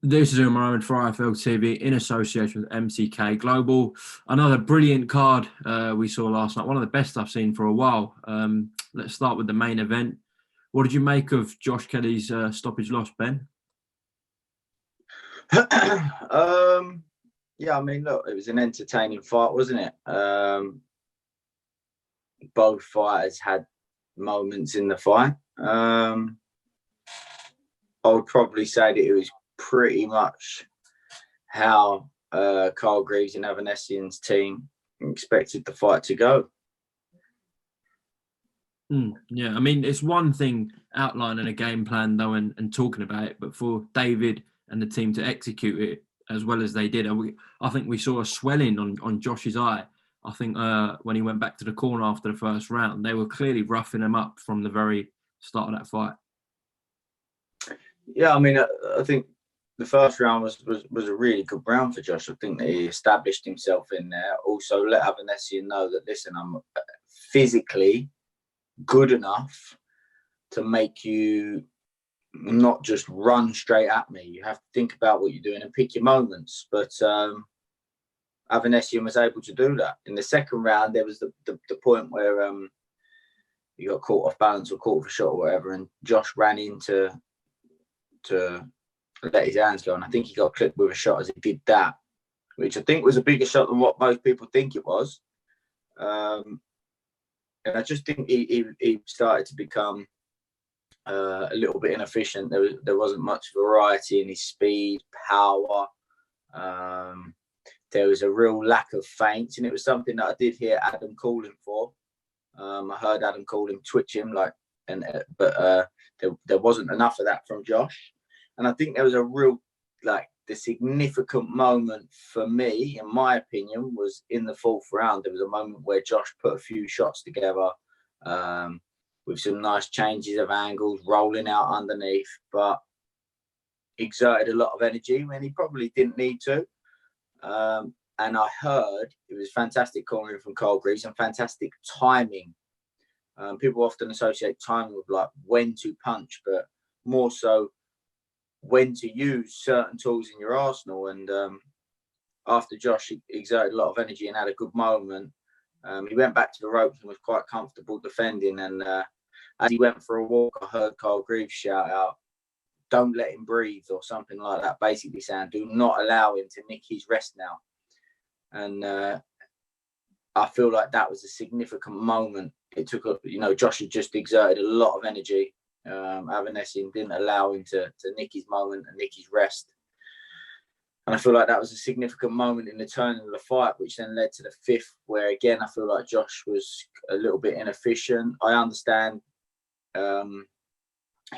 This is Umar for IFL TV in association with MCK Global. Another brilliant card we saw last night. One of the best I've seen for a while. Let's start with the main event. What did you make of Josh Kelly's stoppage loss, Ben? Yeah, I mean, look, it was an entertaining fight, wasn't it? Both fighters had moments in the fight. I would probably say that it was pretty much how Carl Greaves and Avanesyan's team expected the fight to go. Yeah, I mean, it's one thing outlining a game plan, though, and talking about it, but for David and the team to execute it as well as they did, I think we saw a swelling on Josh's eye. I think when he went back to the corner after the first round, they were clearly roughing him up from the very start of that fight. Yeah, I mean, I think the first round was a really good round for Josh. I think that he established himself in there. Also, let Avanesyan know that, listen, I'm physically good enough to make you not just run straight at me. You have to think about what you're doing and pick your moments. But Avanesyan was able to do that. In the second round, there was the point where he got caught off balance or caught off a shot or whatever, and Josh ran in to let his hands go. And I think he got clipped with a shot as he did that, which I think was a bigger shot than what most people think it was. And I just think he started to become a little bit inefficient. There wasn't much variety in his speed, power. There was a real lack of feints, and it was something that I did hear Adam call him for. I heard Adam call him twitch him, but there wasn't enough of that from Josh. And I think there was a real, the significant moment for me, in my opinion, was in the fourth round. There was a moment where Josh put a few shots together with some nice changes of angles, rolling out underneath, but exerted a lot of energy when he probably didn't need to. And I heard it was fantastic cornering from Carl Greaves and fantastic timing. People often associate timing with when to punch, but more so when to use certain tools in your arsenal. And after Josh exerted a lot of energy and had a good moment, he went back to the ropes and was quite comfortable defending. And as he went for a walk, I heard Carl Greaves shout out, "Don't let him breathe," or something like that, basically saying, do not allow him to nick his rest now. And I feel like that was a significant moment. It took Josh had just exerted a lot of energy. Avanesyan didn't allow him to nick his moment and nick his rest. And I feel like that was a significant moment in the turn of the fight, which then led to the fifth, where again, I feel like Josh was a little bit inefficient. I understand him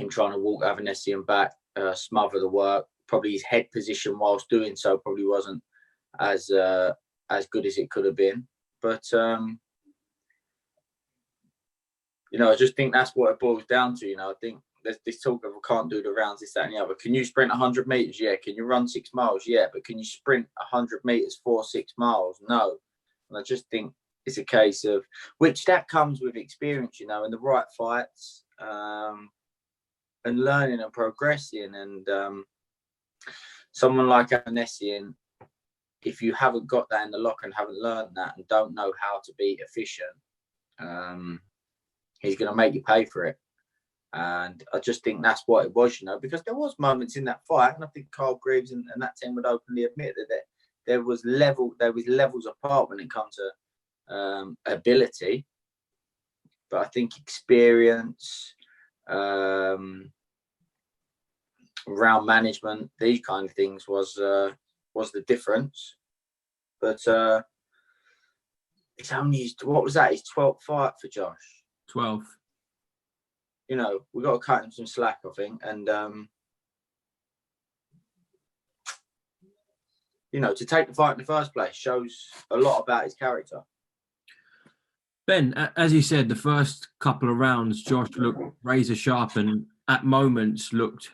trying to walk Avanesyan back, smother the work. Probably his head position whilst doing so probably wasn't as good as it could have been. But I just think that's what it boils down to. I think there's this talk of, I can't do the rounds, this, that, and the other. Can you sprint 100 meters? Yeah. Can you run 6 miles? Yeah. But can you sprint 100 meters for 6 miles? No. And I just think it's a case of, which that comes with experience, in the right fights, and learning and progressing. And someone like Avanesyan, if you haven't got that in the lock and haven't learned that and don't know how to be efficient, he's going to make you pay for it. And I just think that's what it was, because there was moments in that fight, and I think Carl Greaves and that team would openly admit that there was levels apart when it comes to ability. But I think experience, round management, these kind of things was the difference. But it's only what was that? His 12th fight for Josh. 12th. We've got to cut him some slack, I think. And, to take the fight in the first place shows a lot about his character. Ben, as you said, the first couple of rounds, Josh looked razor sharp and at moments looked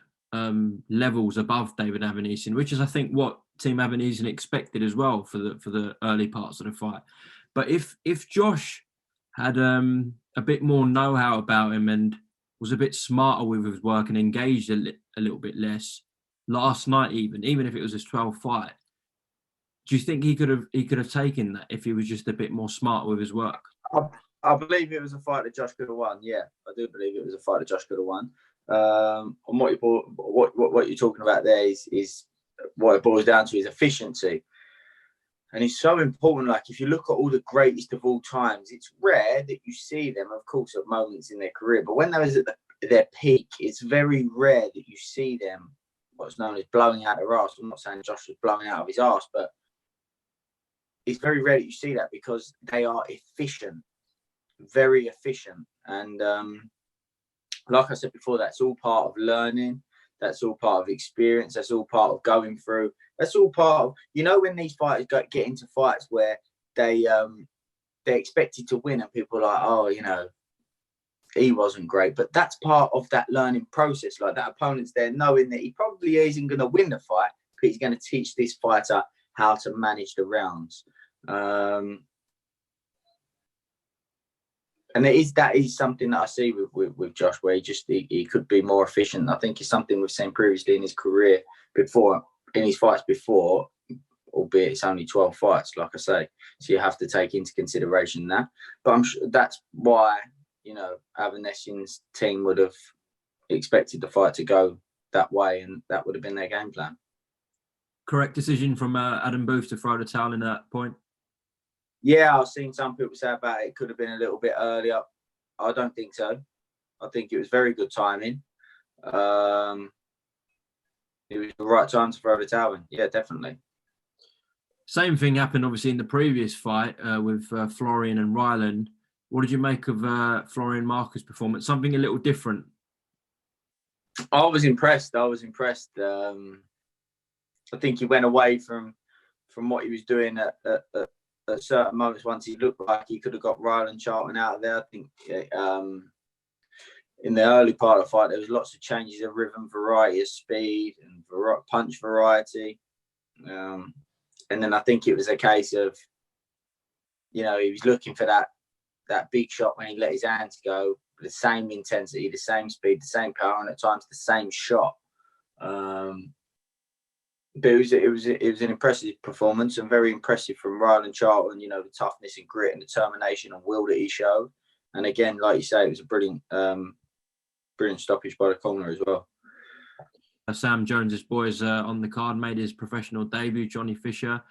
levels above David Avanesyan, which is, I think, what Team Avanesyan expected as well for the early parts of the fight. But if Josh had a bit more know-how about him and was a bit smarter with his work and engaged a little bit less, last night, even if it was his 12th fight. Do you think he could have taken that if he was just a bit more smart with his work? I believe it was a fight that Josh could have won. Yeah, I do believe it was a fight that Josh could have won. And what you're talking about there is what it boils down to is efficiency. And it's so important. Like, if you look at all the greatest of all times, it's rare that you see them, of course, at moments in their career. But when they was at their peak, it's very rare that you see them what's known as blowing out their arse. I'm not saying Josh was blowing out of his arse, but it's very rare that you see that because they are efficient, very efficient. And like I said before, that's all part of learning. That's all part of experience. That's all part of going through. That's all part of, when these fighters get into fights where they're expected to win and people are like, oh, he wasn't great. But that's part of that learning process. Like, that opponent's there knowing that he probably isn't going to win the fight, but he's going to teach this fighter how to manage the rounds. And that is something that I see with Josh, where he could be more efficient. I think it's something we've seen previously in his career before, in his fights before, albeit it's only 12 fights, like I say. So you have to take into consideration that. But I'm sure that's why, Avanesyan's team would have expected the fight to go that way, and that would have been their game plan. Correct decision from Adam Booth to throw the towel in at that point. Yeah, I've seen some people say about it could have been a little bit earlier. I don't think so. I think it was very good timing. It was the right time to throw the towel in. Yeah, definitely. Same thing happened, obviously, in the previous fight with Florian and Ryland. What did you make of Florian Marker's performance? Something a little different. I was impressed. I think he went away from what he was doing at certain moments. Once he looked like he could have got Ryland Charlton out of there. I think in the early part of the fight, there was lots of changes of rhythm, variety of speed, and punch variety. And then I think it was a case of, he was looking for that big shot when he let his hands go, the same intensity, the same speed, the same power, and at times the same shot. But it was an impressive performance, and very impressive from Ryland Charlton. The toughness and grit and determination and will that he showed. And again, like you say, it was a brilliant stoppage by the corner as well. Sam Jones's boys on the card made his professional debut. Johnny Fisher,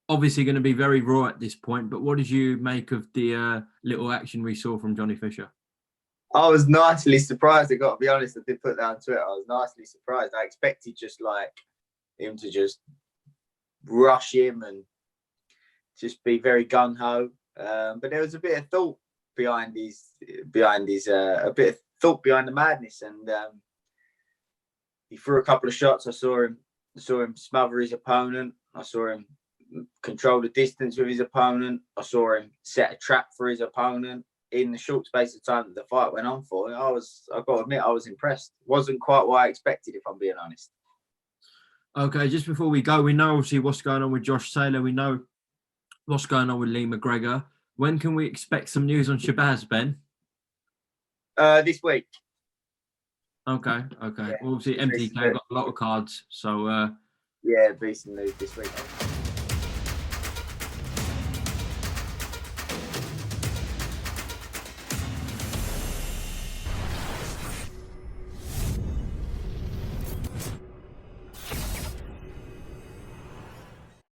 obviously going to be very raw at this point. But what did you make of the little action we saw from Johnny Fisher? I was nicely surprised. I got to be honest. I did put that on Twitter. I was nicely surprised. I expected just like him to just rush him and just be very gung-ho, but there was a bit of thought behind a bit of thought behind the madness, and he threw a couple of shots. I saw him smother his opponent. I saw him control the distance with his opponent. I saw him set a trap for his opponent in the short space of time that the fight went on for. I've got to admit, I was impressed. Wasn't quite what I expected, if I'm being honest. Okay, just before we go, we know obviously what's going on with Josh Taylor. We know what's going on with Lee McGregor. When can we expect some news on Shabazz, Ben? This week. Okay. Yeah, Obviously, MTK got a lot of cards, so yeah, be some news this week.